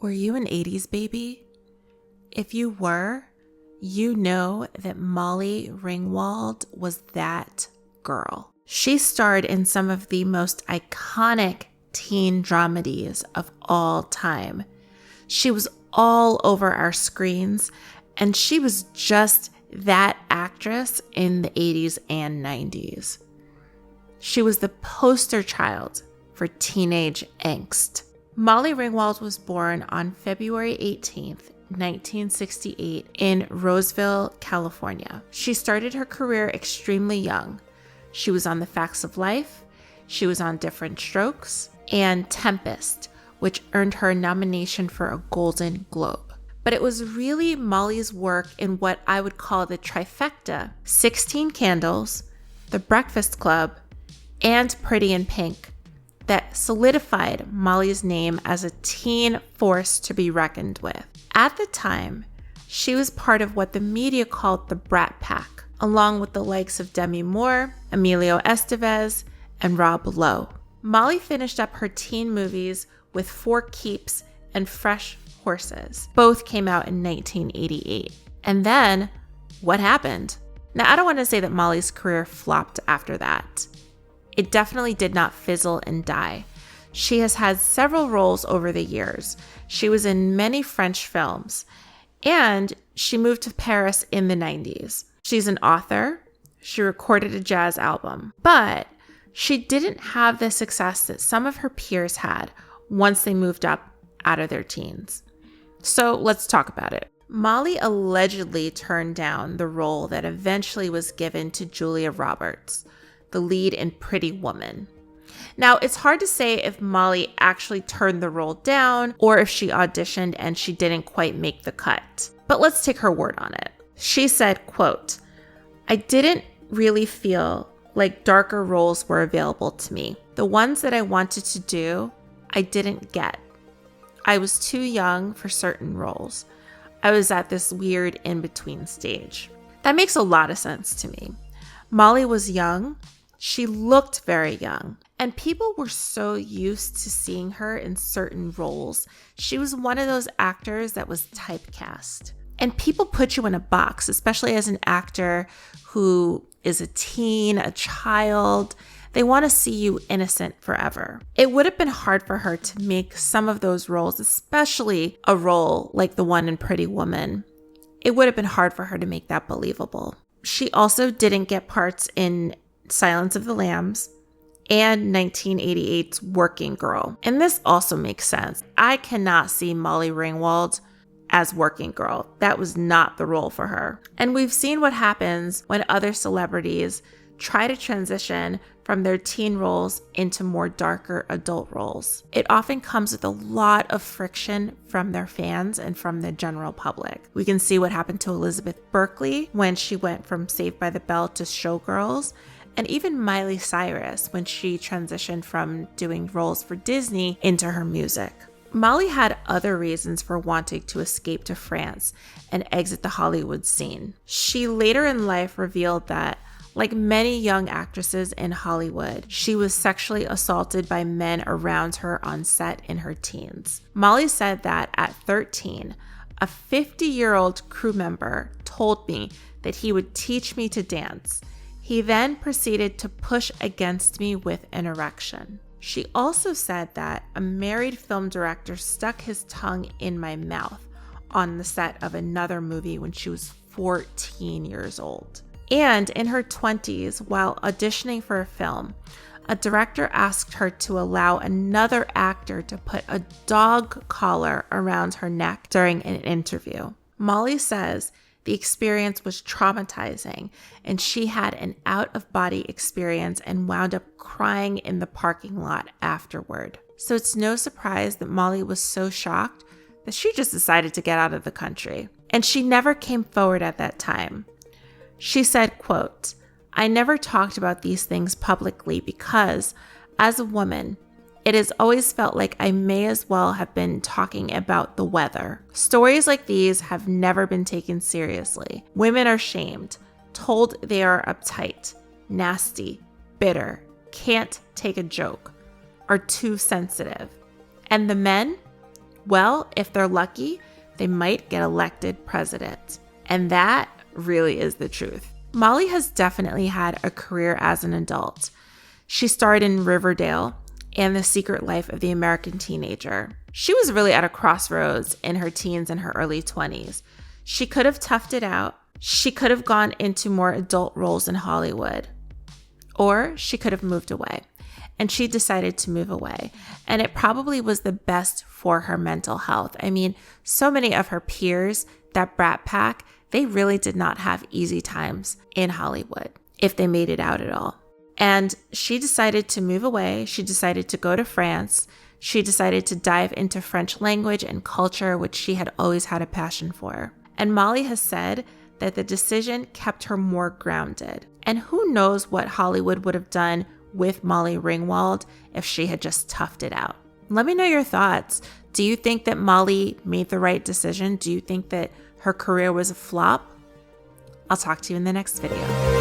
Were you an 80s baby? If you were, you know that Molly Ringwald was that girl. She starred in some of the most iconic teen dramedies of all time. She was all over our screens, and she was just that actress in the 80s and 90s. She was the poster child for teenage angst. Molly Ringwald was born on February 18th, 1968 in Roseville, California. She started her career extremely young. She was on The Facts of Life, she was on Different Strokes, and Tempest, which earned her a nomination for a Golden Globe. But it was really Molly's work in what I would call the trifecta: 16 Candles, The Breakfast Club, and Pretty in Pink that solidified Molly's name as a teen force to be reckoned with. At the time, she was part of what the media called the Brat Pack, along with the likes of Demi Moore, Emilio Estevez, and Rob Lowe. Molly finished up her teen movies with Four Keeps and Fresh Horses. Both came out in 1988. And then, what happened? Now, I don't want to say that Molly's career flopped after that. It definitely did not fizzle and die. She has had several roles over the years. She was in many French films, and she moved to Paris in the 90s. She's an author. She recorded a jazz album, but she didn't have the success that some of her peers had once they moved up out of their teens. So let's talk about it. Molly allegedly turned down the role that eventually was given to Julia Roberts, the lead in Pretty Woman. Now, it's hard to say if Molly actually turned the role down or if she auditioned and she didn't quite make the cut. But let's take her word on it. She said, quote, "I didn't really feel like darker roles were available to me. The ones that I wanted to do, I didn't get. I was too young for certain roles. I was at this weird in-between stage." That makes a lot of sense to me. Molly was young. She looked very young, and people were so used to seeing her in certain roles. She was one of those actors that was typecast. And people put you in a box, especially as an actor who is a teen, a child. They want to see you innocent forever. It would have been hard for her to make some of those roles, especially a role like the one in Pretty Woman. It would have been hard for her to make that believable. She also didn't get parts in Silence of the Lambs and 1988's Working Girl. And this also makes sense. I cannot see Molly Ringwald as Working Girl. That was not the role for her. And we've seen what happens when other celebrities try to transition from their teen roles into more darker adult roles. It often comes with a lot of friction from their fans and from the general public. We can see what happened to Elizabeth Berkley when she went from Saved by the Bell to Showgirls, and even Miley Cyrus when she transitioned from doing roles for Disney into her music. Molly had other reasons for wanting to escape to France and exit the Hollywood scene. She later in life revealed that, like many young actresses in Hollywood, she was sexually assaulted by men around her on set in her teens. Molly said that at 13, a 50-year-old crew member told me that he would teach me to dance. He then proceeded to push against me with an erection. She also said that a married film director stuck his tongue in my mouth on the set of another movie when she was 14 years old. And in her 20s, while auditioning for a film, a director asked her to allow another actor to put a dog collar around her neck during an interview. Molly says the experience was traumatizing, and she had an out-of-body experience and wound up crying in the parking lot afterward. So it's no surprise that Molly was so shocked that she just decided to get out of the country. And she never came forward at that time. She said, quote, "I never talked about these things publicly because, as a woman, it has always felt like I may as well have been talking about the weather. Stories like these have never been taken seriously. Women are shamed, told they are uptight, nasty, bitter, can't take a joke, are too sensitive. And the men? Well, if they're lucky, they might get elected president. And that really is the truth. Molly has definitely had a career as an adult. She starred in Riverdale and The Secret Life of the American Teenager. She was really at a crossroads in her teens and her early 20s. She could have toughed it out. She could have gone into more adult roles in Hollywood, or she could have moved away. And she decided to move away. And it probably was the best for her mental health. I mean, so many of her peers, that Brat Pack, they really did not have easy times in Hollywood, if they made it out at all. And she decided to move away. She decided to go to France. She decided to dive into French language and culture, which she had always had a passion for. And Molly has said that the decision kept her more grounded. And who knows what Hollywood would have done with Molly Ringwald if she had just toughed it out. Let me know your thoughts. Do you think that Molly made the right decision? Do you think that her career was a flop? I'll talk to you in the next video.